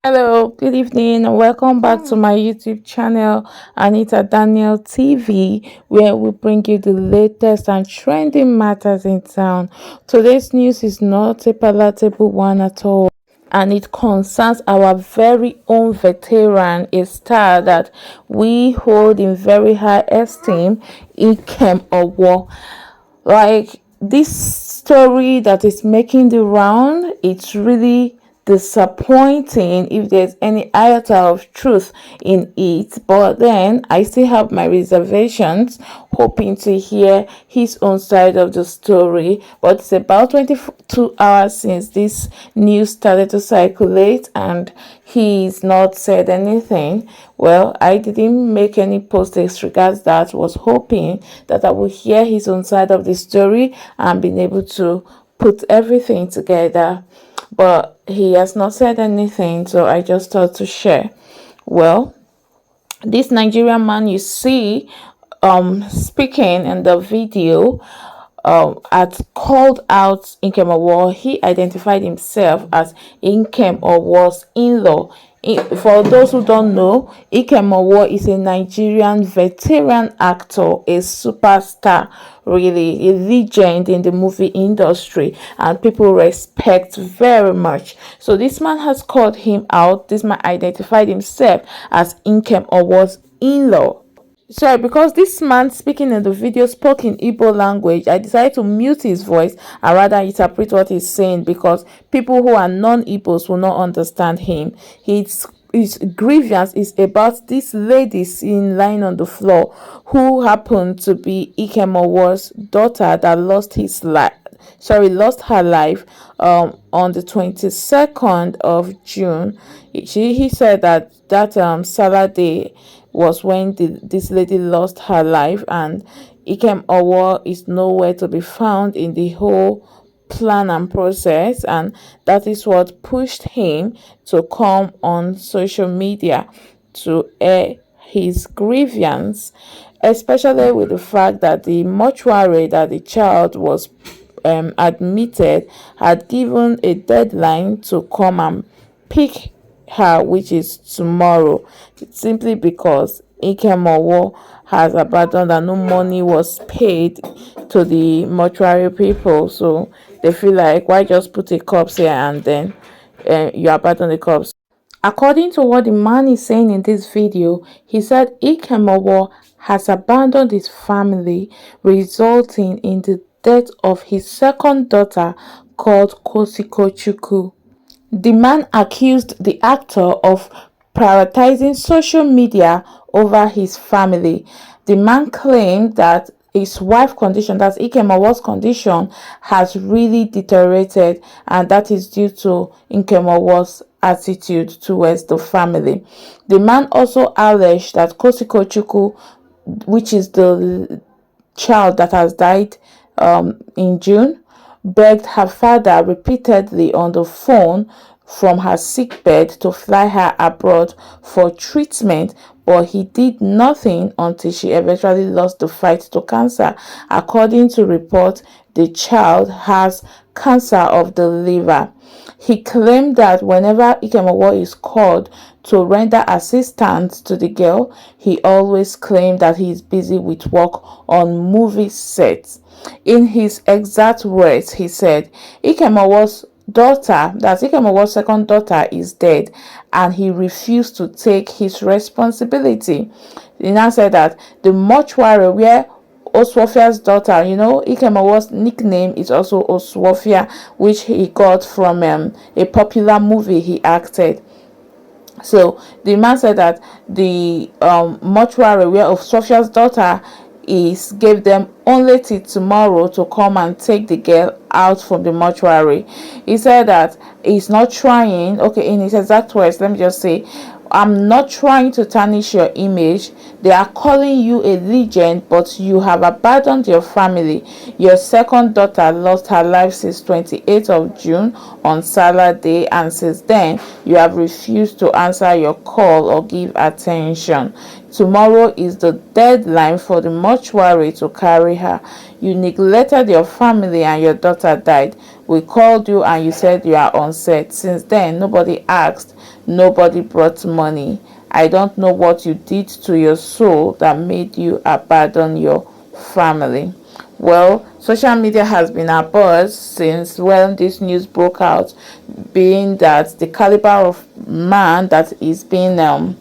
Hello, good evening, and welcome back to my YouTube channel, Anita Daniel TV, where we bring you the latest and trending matters in town. Today's news is not a palatable one at all, and it concerns our very own veteran, a star that we hold in very high esteem, Nkem Owoh. Like this story that is making the round, it's really disappointing if there's any iota of truth in it, but then I still have my reservations, hoping to hear his own side of the story. But it's about 22 hours since this news started to circulate, and he's not said anything. Well, I didn't make any post as regards that. Was hoping that I would hear his own side of the story and been able to put everything together. But he has not said anything, so I just thought to share. Well, this Nigerian man you see speaking in the video had called out Nkem Owoh. He identified himself as Nkem Owoh's in-law. For those who don't know, Nkem Owoh is a Nigerian veteran actor, a superstar, really a legend in the movie industry, and people respect very much. So this man has called him out. This man identified himself as Nkem Owoh's in-law. Sorry, because this man speaking in the video spoke in Igbo language, I decided to mute his voice and rather interpret what he's saying, because people who are non-Igbos will not understand him. His grievance is about this lady seen lying on the floor, who happened to be Nkem Owoh's daughter that lost her life on the 22nd of June. He said that Saturday was when this lady lost her life, and Nkem Owoh is nowhere to be found in the whole plan and process, and that is what pushed him to come on social media to air his grievance, especially with the fact that the mortuary that the child was admitted had given a deadline to come and pick her, which is tomorrow, simply because Nkem Owoh has abandoned and no money was paid to the mortuary people. So they feel like, why just put a corpse here and then you abandon the corpse? According to what the man is saying in this video, he said Nkem Owoh has abandoned his family, resulting in the death of his second daughter called Kosikochukwu. The man accused the actor of prioritizing social media over his family. The man claimed that his wife's condition, that's Nkem Owoh's condition, has really deteriorated, and that is due to Nkem Owoh's attitude towards the family. The man also alleged that Kosikochukwu, which is the child that has died in June, begged her father repeatedly on the phone from her sickbed to fly her abroad for treatment, but he did nothing until she eventually lost the fight to cancer. According to reports, the child has cancer of the liver. He claimed that whenever Nkem Owoh is called to render assistance to the girl, he always claimed that he is busy with work on movie sets. In his exact words, he said, Nkem Owoh's daughter, that's Nkem Owoh's second daughter, is dead, and he refused to take his responsibility. He now said that the mortuary where Oswofia's daughter, Nkem Owoh's nickname is also Oswofia, which he got from a popular movie he acted. So the man said that the mortuary where Oswofia's daughter is gave them only till tomorrow to come and take the girl out from the mortuary. He said that he's not trying, okay, in his exact words, let me just say, I'm not trying to tarnish your image. They are calling you a legend, but you have abandoned your family. Your second daughter lost her life since 28th of June on Saturday, and since then, you have refused to answer your call or give attention Tomorrow is the deadline for the mortuary to carry her. You neglected your family and your daughter died. We called you and you said you are on set. Since then, nobody asked, nobody brought money. I don't know what you did to your soul that made you abandon your family. Well, social media has been a buzz since when this news broke out, being that the caliber of man that is being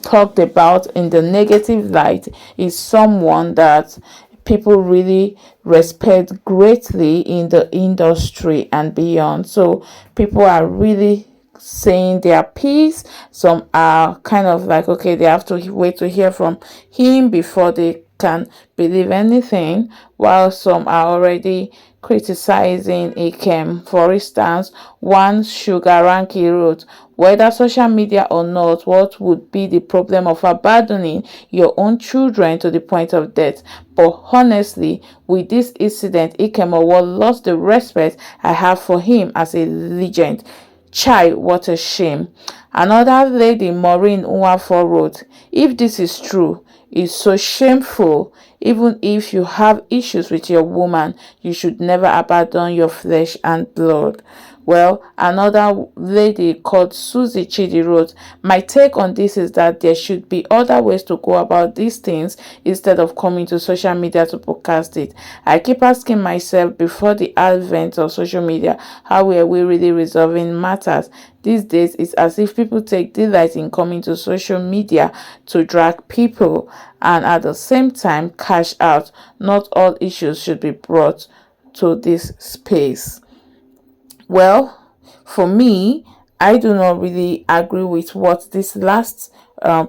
talked about in the negative light is someone that people really respect greatly in the industry and beyond. So people are really saying their piece. Some are kind of like, okay, they have to wait to hear from him before they can believe anything, while some are already criticizing Nkem. For instance, one Sugar Ranky wrote, whether social media or not, what would be the problem of abandoning your own children to the point of death? But honestly, with this incident, Nkem Owoh lost the respect I have for him as a legend. Chai, what a shame. Another lady, Maureen Nwafo, wrote, if this is true, it's so shameful. Even if you have issues with your woman, you should never abandon your flesh and blood. Well, another lady called Susie Chidi wrote, my take on this is that there should be other ways to go about these things instead of coming to social media to podcast it. I keep asking myself before the advent of social media, how were we really resolving matters? These days, it's as if people take delight in coming to social media to drag people and at the same time cash out. Not all issues should be brought to this space. Well, for me, I do not really agree with what this last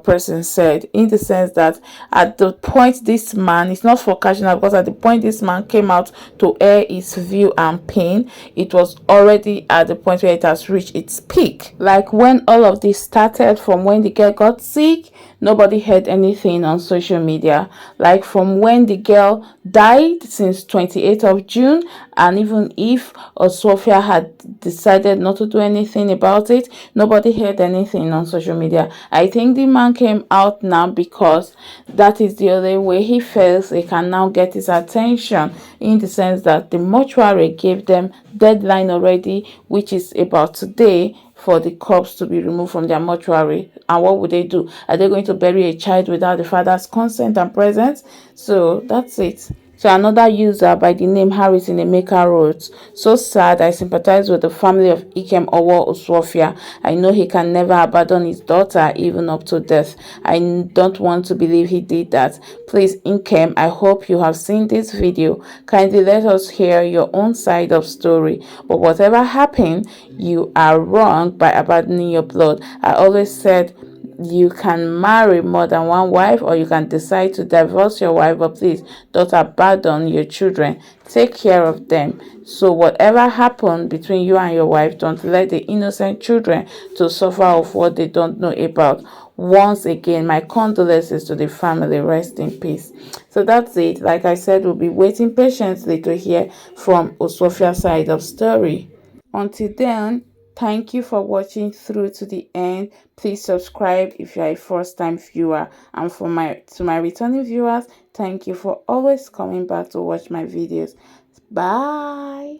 person said, in the sense that at the point this man, it's not for cashing out, because at the point this man came out to air his view and pain, it was already at the point where it has reached its peak. Like when all of this started, from when the girl got sick, nobody heard anything on social media. Like from when the girl died, since 28th of June, and even if Sophia had decided not to do anything about it, nobody heard anything on social media. I think the man came out now because that is the only way he feels he can now get his attention, in the sense that the mortuary gave them deadline already, which is about today, for the corpse to be removed from their mortuary. And what would they do? Are they going to bury a child without the father's consent and presence? So that's it. So another user by the name Harris in Emeka wrote, so sad, I sympathize with the family of Nkem Owoh Oswofia. I know he can never abandon his daughter even up to death. I don't want to believe he did that. Please, Nkem, I hope you have seen this video. Kindly let us hear your own side of story. But whatever happened, you are wrong by abandoning your blood. I always said you can marry more than one wife, or you can decide to divorce your wife, but please don't abandon your children. Take care of them. So whatever happened between you and your wife, don't let the innocent children to suffer of what they don't know about. Once again, my condolences to the family. Rest in peace. So that's it. Like I said, we'll be waiting patiently to hear from Osofia's side of story. Until then, thank you for watching through to the end. Please subscribe if you are a first-time viewer, and for my returning viewers, thank you for always coming back to watch my videos. Bye.